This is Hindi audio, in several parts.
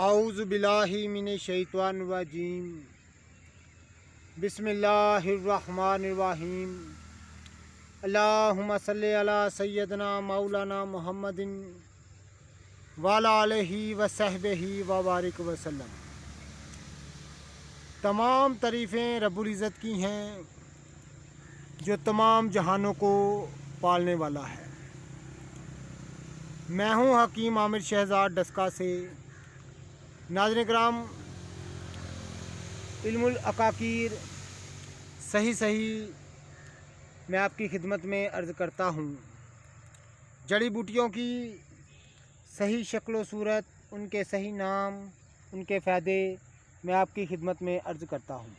आऊज़ु बिल्लाहि मिनश शैतानिर रजीम। बिस्मिल्लाहिर्रहमानिर्रहीम। अल्लाहुम्मा सल्लि अला सय्यदना मौलाना मुहम्मदिन वाला आलिहि व सहबिही व बारिक वसल्लम। तमाम तारीफ़ें रब्बुल इज़्ज़त की हैं जो तमाम जहानों को पालने वाला है। मैं हूँ हकीम आमिर शहज़ाद डस्का से। नाज़रीन किराम, इल्मुल अकाकीर सही मैं आपकी खिदमत में अर्ज़ करता हूँ। जड़ी बूटियों की सही शक्ल व सूरत, उनके सही नाम, उनके फ़ायदे मैं आपकी खिदमत में अर्ज़ करता हूँ।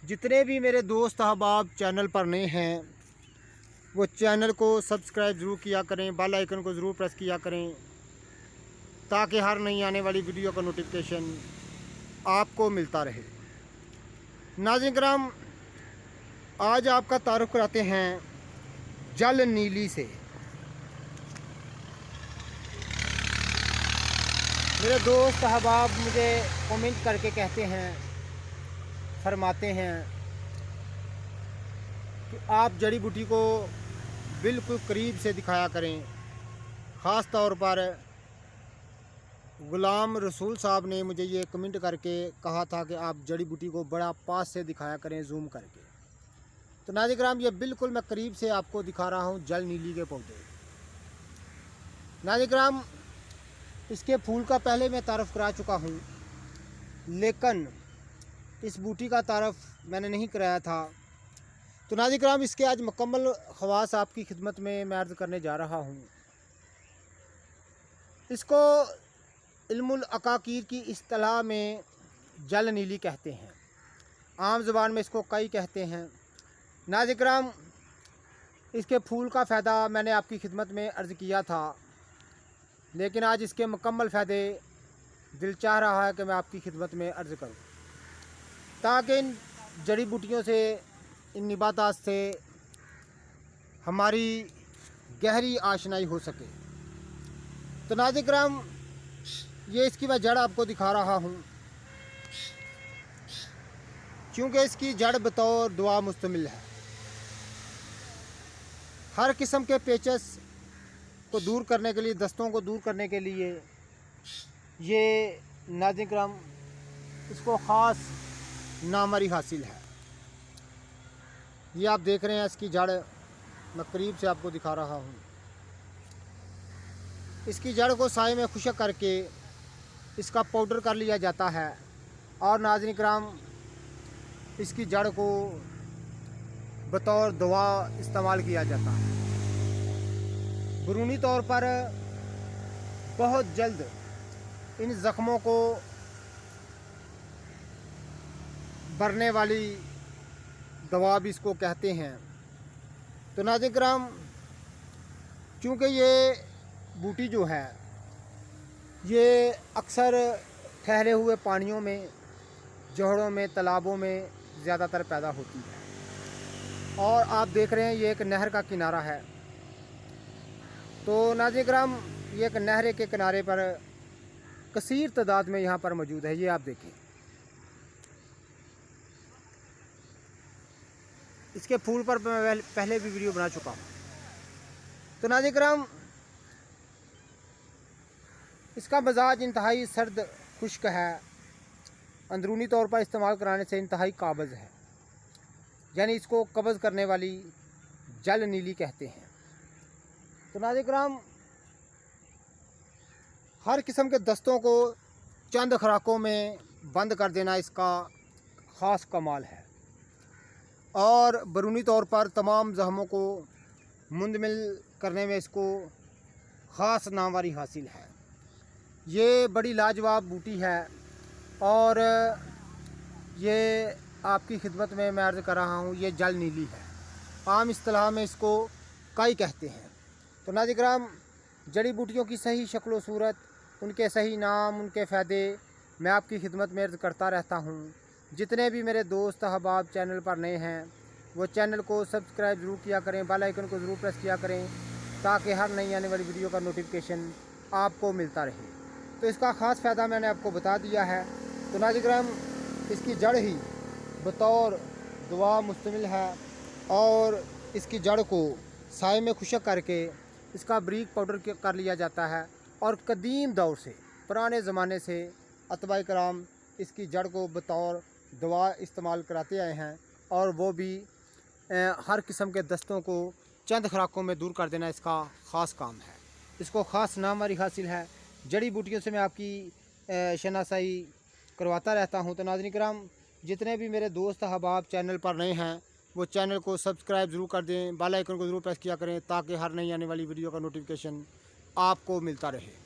जितने भी मेरे दोस्त अहबाब चैनल पर नए हैं वो चैनल को सब्सक्राइब ज़रूर किया करें, बेल आइकन को ज़रूर प्रेस किया करें ताकि हर नई आने वाली वीडियो का नोटिफिकेशन आपको मिलता रहे। नाज़रीन किराम, आज आपका तारुफ कराते हैं जल नीली से। मेरे दोस्त अहबाब मुझे कमेंट करके कहते हैं, फरमाते हैं कि आप जड़ी बूटी को बिल्कुल करीब से दिखाया करें। ख़ास तौर पर ग़ुलाम रसूल साहब ने मुझे ये कमेंट करके कहा था कि आप जड़ी बूटी को बड़ा पास से दिखाया करें, जूम करके। तो नाज़रीन किराम, ये बिल्कुल मैं करीब से आपको दिखा रहा हूँ जल नीली के पौधे। नाज़रीन किराम, इसके फूल का पहले मैं तारफ़ करा चुका हूँ, लेकिन इस बूटी का तारफ़ मैंने नहीं कराया था। तो नाज़रीन किराम, इसके आज मुकम्मल ख़वास आपकी खिदमत में मैं अर्ज़ करने जा रहा हूँ। इसको इल्मुल अकाकीर की इस्तिलाह में जल नीली कहते हैं। आम ज़ुबान में इसको कई कहते हैं। नाज़रीन किराम, इसके फूल का फ़ायदा मैंने आपकी खिदमत में अर्ज़ किया था, लेकिन आज इसके मुकम्मल फ़ायदे दिल चाह रहा है कि मैं आपकी खिदमत में अर्ज़ करूं, ताकि इन जड़ी बूटियों से, इन निबातात से हमारी गहरी आशनाई हो सके। तो नाज़रीन किराम, ये इसकी मैं जड़ आपको दिखा रहा हूँ, क्योंकि इसकी जड़ बतौर दुआ मुश्तमिल है। हर किस्म के पेचस को दूर करने के लिए, दस्तों को दूर करने के लिए ये नाज़रीन किराम इसको ख़ास नामरी हासिल है। ये आप देख रहे हैं, इसकी जड़ मैं करीब से आपको दिखा रहा हूँ। इसकी जड़ को साए में खुशक करके इसका पाउडर कर लिया जाता है और नाज़रीन किराम इसकी जड़ को बतौर दवा इस्तेमाल किया जाता है। बरूनी तौर पर बहुत जल्द इन ज़ख्मों को भरने वाली दवा भी इसको कहते हैं। तो नाज़रीन किराम, चूँकि ये बूटी जो है ये अक्सर ठहरे हुए पानियों में, जोहड़ों में, तालाबों में ज़्यादातर पैदा होती है और आप देख रहे हैं ये एक नहर का किनारा है। तो नाज़रीन किराम, ये एक नहर के किनारे पर कसीर तादाद में यहाँ पर मौजूद है। ये आप देखें, इसके फूल पर मैं पहले भी वीडियो बना चुका हूँ। तो नाज़रीन किराम, इसका मिजाज इंतहाई सर्द खुश्क है। अंदरूनी तौर पर इस्तेमाल कराने से इंतहाई काबज़ है, यानी इसको कब्ज़ करने वाली जल नीली कहते हैं। तो नाज़रीन किराम, हर किस्म के दस्तों को चंद खुराकों में बंद कर देना इसका ख़ास कमाल है और बरूनी तौर पर तमाम ज़ख्मों को मुंदमिल करने में इसको ख़ास नामवारी हासिल है। ये बड़ी लाजवाब बूटी है और ये आपकी खिदमत में मैं अर्ज़ कर रहा हूँ, ये जल नीली है। आम इस्तिलाह में इसको कई कहते हैं। तो नाज़रीन किराम, जड़ी बूटियों की सही शक्ल व सूरत, उनके सही नाम, उनके फ़ायदे मैं आपकी खिदमत में अर्ज़ करता रहता हूँ। जितने भी मेरे दोस्त अहबाब चैनल पर नए हैं वो चैनल को सब्सक्राइब ज़रूर किया करें, बेल आइकन को ज़रूर प्रेस किया करें ताकि हर नई आने वाली वीडियो का नोटिफिकेशन आपको मिलता रहे। तो इसका ख़ास फ़ायदा मैंने आपको बता दिया है। तो नाज़रीन, इसकी जड़ ही बतौर दवा मुश्तमिल है और इसकी जड़ को साए में खुशक करके इसका बारीक पाउडर कर लिया जाता है। और कदीम दौर से, पुराने ज़माने से अतबा कराम इसकी जड़ को बतौर दवा इस्तेमाल कराते आए हैं और वो भी हर किस्म के दस्तों को चंद खुराकों में दूर कर देना इसका ख़ास काम है। इसको ख़ास नामवरी हासिल है। जड़ी बूटियों से मैं आपकी शनासाई करवाता रहता हूँ। तो नाज़रीन किराम, जितने भी मेरे दोस्त अहबाब चैनल पर नए हैं वो चैनल को सब्सक्राइब ज़रूर कर दें, बेल आइकन को ज़रूर प्रेस किया करें ताकि हर नई आने वाली वीडियो का नोटिफिकेशन आपको मिलता रहे।